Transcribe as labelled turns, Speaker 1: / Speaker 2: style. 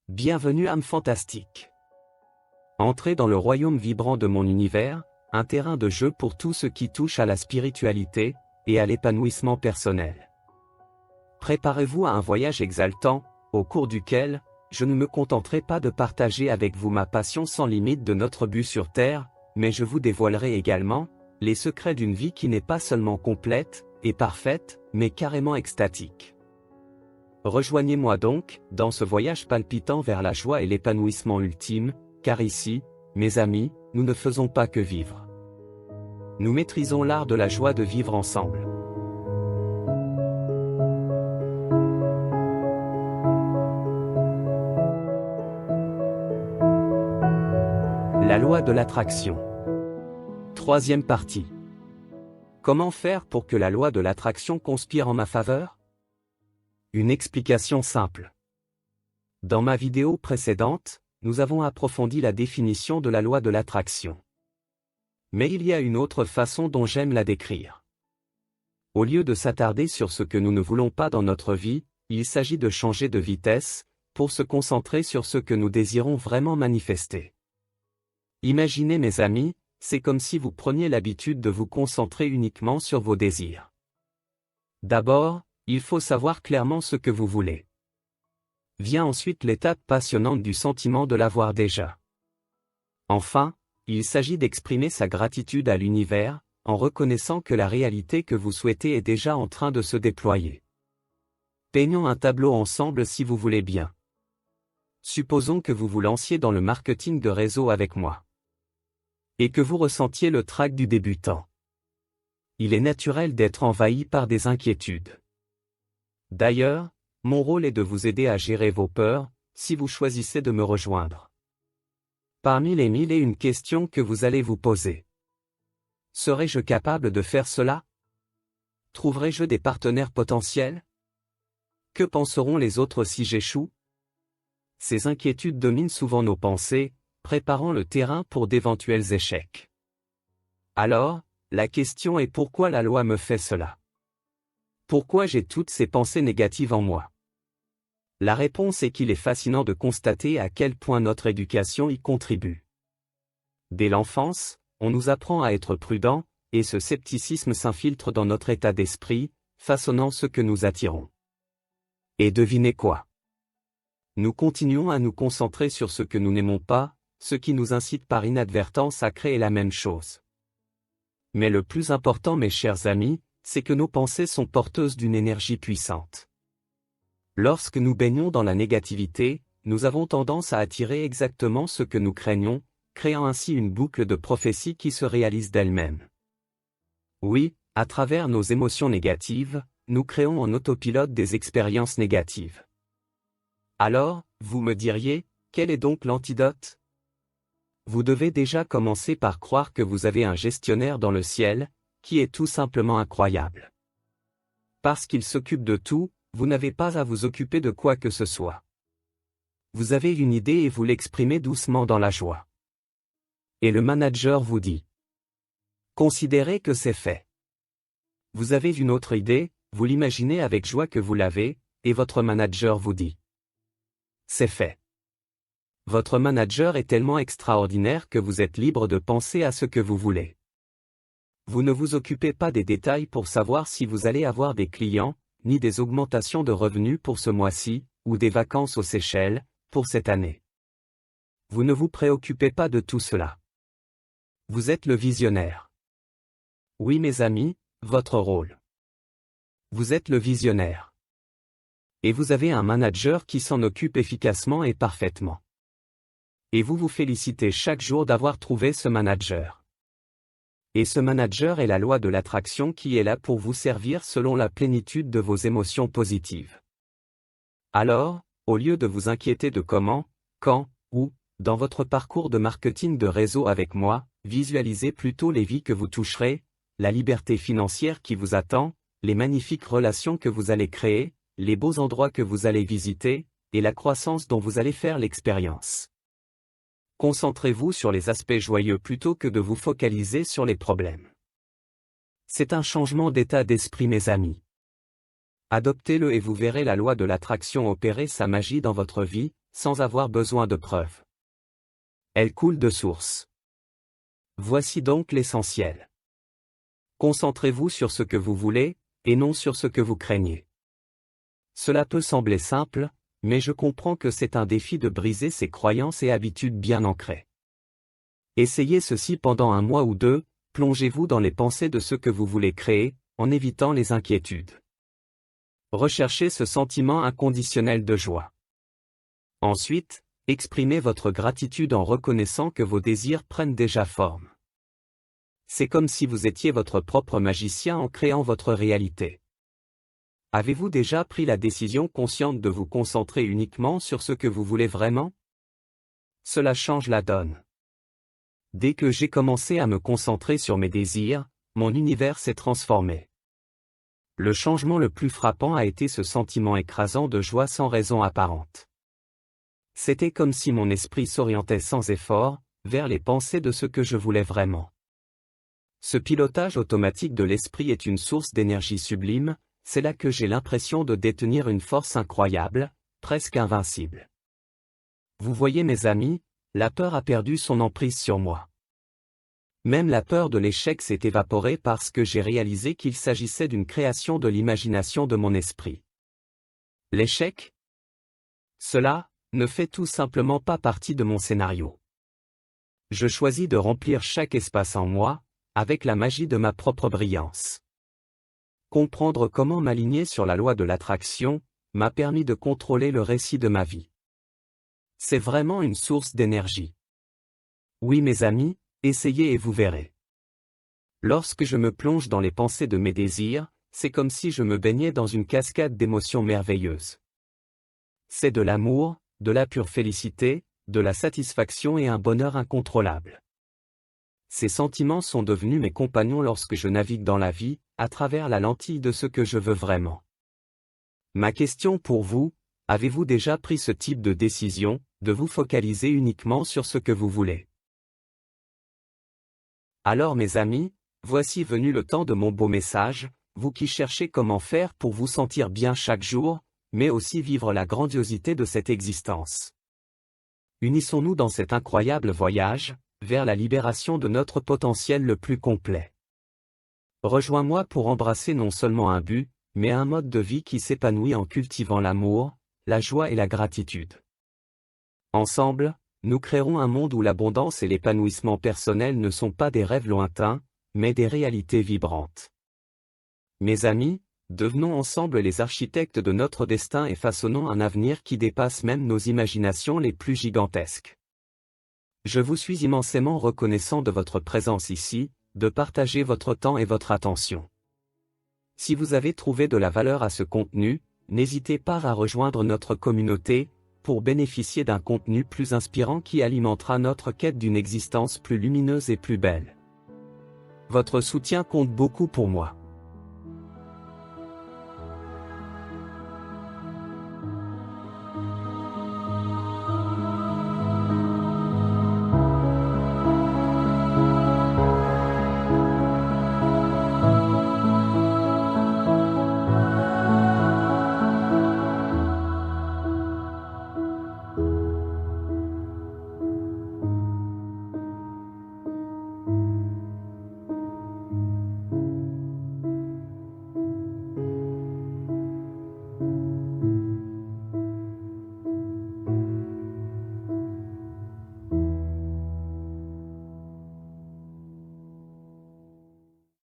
Speaker 1: Bienvenue âme fantastique. Entrez dans le royaume vibrant de mon univers, un terrain de jeu pour tout ce qui touche à la spiritualité et à l'épanouissement personnel. Préparez-vous à un voyage exaltant, au cours duquel, je ne me contenterai pas de partager avec vous ma passion sans limite de notre but sur Terre, mais je vous dévoilerai également les secrets d'une vie qui n'est pas seulement complète et parfaite, mais carrément extatique. Rejoignez-moi donc, dans ce voyage palpitant vers la joie et l'épanouissement ultime, car ici, mes amis, nous ne faisons pas que vivre. Nous maîtrisons l'art de la joie de vivre ensemble. La loi de l'attraction. Troisième partie. Comment faire pour que la loi de l'attraction conspire en ma faveur ? Une explication simple. Dans ma vidéo précédente, nous avons approfondi la définition de la loi de l'attraction. Mais il y a une autre façon dont j'aime la décrire. Au lieu de s'attarder sur ce que nous ne voulons pas dans notre vie, il s'agit de changer de vitesse, pour se concentrer sur ce que nous désirons vraiment manifester. Imaginez mes amis, c'est comme si vous preniez l'habitude de vous concentrer uniquement sur vos désirs. D'abord, il faut savoir clairement ce que vous voulez. Vient ensuite l'étape passionnante du sentiment de l'avoir déjà. Enfin, il s'agit d'exprimer sa gratitude à l'univers, en reconnaissant que la réalité que vous souhaitez est déjà en train de se déployer. Peignons un tableau ensemble si vous voulez bien. Supposons que vous vous lanciez dans le marketing de réseau avec moi. Et que vous ressentiez le trac du débutant. Il est naturel d'être envahi par des inquiétudes. D'ailleurs, mon rôle est de vous aider à gérer vos peurs, si vous choisissez de me rejoindre. Parmi les 1001 questions que vous allez vous poser. Serais-je capable de faire cela ? Trouverai-je des partenaires potentiels ? Que penseront les autres si j'échoue ? Ces inquiétudes dominent souvent nos pensées, préparant le terrain pour d'éventuels échecs. Alors, la question est pourquoi la loi me fait cela ? Pourquoi j'ai toutes ces pensées négatives en moi ? La réponse est qu'il est fascinant de constater à quel point notre éducation y contribue. Dès l'enfance, on nous apprend à être prudents, et ce scepticisme s'infiltre dans notre état d'esprit, façonnant ce que nous attirons. Et devinez quoi ? Nous continuons à nous concentrer sur ce que nous n'aimons pas, ce qui nous incite par inadvertance à créer la même chose. Mais le plus important, mes chers amis, c'est que nos pensées sont porteuses d'une énergie puissante. Lorsque nous baignons dans la négativité, nous avons tendance à attirer exactement ce que nous craignons, créant ainsi une boucle de prophétie qui se réalise d'elle-même. Oui, à travers nos émotions négatives, nous créons en autopilote des expériences négatives. Alors, vous me diriez, quel est donc l'antidote ? Vous devez déjà commencer par croire que vous avez un gestionnaire dans le ciel, qui est tout simplement incroyable. Parce qu'il s'occupe de tout, vous n'avez pas à vous occuper de quoi que ce soit. Vous avez une idée et vous l'exprimez doucement dans la joie. Et le manager vous dit. Considérez que c'est fait. Vous avez une autre idée, vous l'imaginez avec joie que vous l'avez, et votre manager vous dit. C'est fait. Votre manager est tellement extraordinaire que vous êtes libre de penser à ce que vous voulez. Vous ne vous occupez pas des détails pour savoir si vous allez avoir des clients, ni des augmentations de revenus pour ce mois-ci, ou des vacances aux Seychelles, pour cette année. Vous ne vous préoccupez pas de tout cela. Vous êtes le visionnaire. Oui mes amis, votre rôle. Vous êtes le visionnaire. Et vous avez un manager qui s'en occupe efficacement et parfaitement. Et vous vous félicitez chaque jour d'avoir trouvé ce manager. Et ce manager est la loi de l'attraction qui est là pour vous servir selon la plénitude de vos émotions positives. Alors, au lieu de vous inquiéter de comment, quand, où, dans votre parcours de marketing de réseau avec moi, visualisez plutôt les vies que vous toucherez, la liberté financière qui vous attend, les magnifiques relations que vous allez créer, les beaux endroits que vous allez visiter, et la croissance dont vous allez faire l'expérience. Concentrez-vous sur les aspects joyeux plutôt que de vous focaliser sur les problèmes. C'est un changement d'état d'esprit mes amis. Adoptez-le et vous verrez la loi de l'attraction opérer sa magie dans votre vie, sans avoir besoin de preuves. Elle coule de source. Voici donc l'essentiel. Concentrez-vous sur ce que vous voulez, et non sur ce que vous craignez. Cela peut sembler simple, mais je comprends que c'est un défi de briser ces croyances et habitudes bien ancrées. Essayez ceci pendant 1 mois ou 2, plongez-vous dans les pensées de ce que vous voulez créer, en évitant les inquiétudes. Recherchez ce sentiment inconditionnel de joie. Ensuite, exprimez votre gratitude en reconnaissant que vos désirs prennent déjà forme. C'est comme si vous étiez votre propre magicien en créant votre réalité. Avez-vous déjà pris la décision consciente de vous concentrer uniquement sur ce que vous voulez vraiment? Cela change la donne. Dès que j'ai commencé à me concentrer sur mes désirs, mon univers s'est transformé. Le changement le plus frappant a été ce sentiment écrasant de joie sans raison apparente. C'était comme si mon esprit s'orientait sans effort, vers les pensées de ce que je voulais vraiment. Ce pilotage automatique de l'esprit est une source d'énergie sublime, c'est là que j'ai l'impression de détenir une force incroyable, presque invincible. Vous voyez mes amis, la peur a perdu son emprise sur moi. Même la peur de l'échec s'est évaporée parce que j'ai réalisé qu'il s'agissait d'une création de l'imagination de mon esprit. L'échec? Cela ne fait tout simplement pas partie de mon scénario. Je choisis de remplir chaque espace en moi, avec la magie de ma propre brillance. Comprendre comment m'aligner sur la loi de l'attraction m'a permis de contrôler le récit de ma vie. C'est vraiment une source d'énergie. Oui mes amis, essayez et vous verrez. Lorsque je me plonge dans les pensées de mes désirs, c'est comme si je me baignais dans une cascade d'émotions merveilleuses. C'est de l'amour, de la pure félicité, de la satisfaction et un bonheur incontrôlable. Ces sentiments sont devenus mes compagnons lorsque je navigue dans la vie, à travers la lentille de ce que je veux vraiment. Ma question pour vous, avez-vous déjà pris ce type de décision, de vous focaliser uniquement sur ce que vous voulez? Alors mes amis, voici venu le temps de mon beau message, vous qui cherchez comment faire pour vous sentir bien chaque jour, mais aussi vivre la grandiosité de cette existence. Unissons-nous dans cet incroyable voyage, vers la libération de notre potentiel le plus complet. Rejoins-moi pour embrasser non seulement un but, mais un mode de vie qui s'épanouit en cultivant l'amour, la joie et la gratitude. Ensemble, nous créerons un monde où l'abondance et l'épanouissement personnel ne sont pas des rêves lointains, mais des réalités vibrantes. Mes amis, devenons ensemble les architectes de notre destin et façonnons un avenir qui dépasse même nos imaginations les plus gigantesques. Je vous suis immensément reconnaissant de votre présence ici, de partager votre temps et votre attention. Si vous avez trouvé de la valeur à ce contenu, n'hésitez pas à rejoindre notre communauté, pour bénéficier d'un contenu plus inspirant qui alimentera notre quête d'une existence plus lumineuse et plus belle. Votre soutien compte beaucoup pour moi.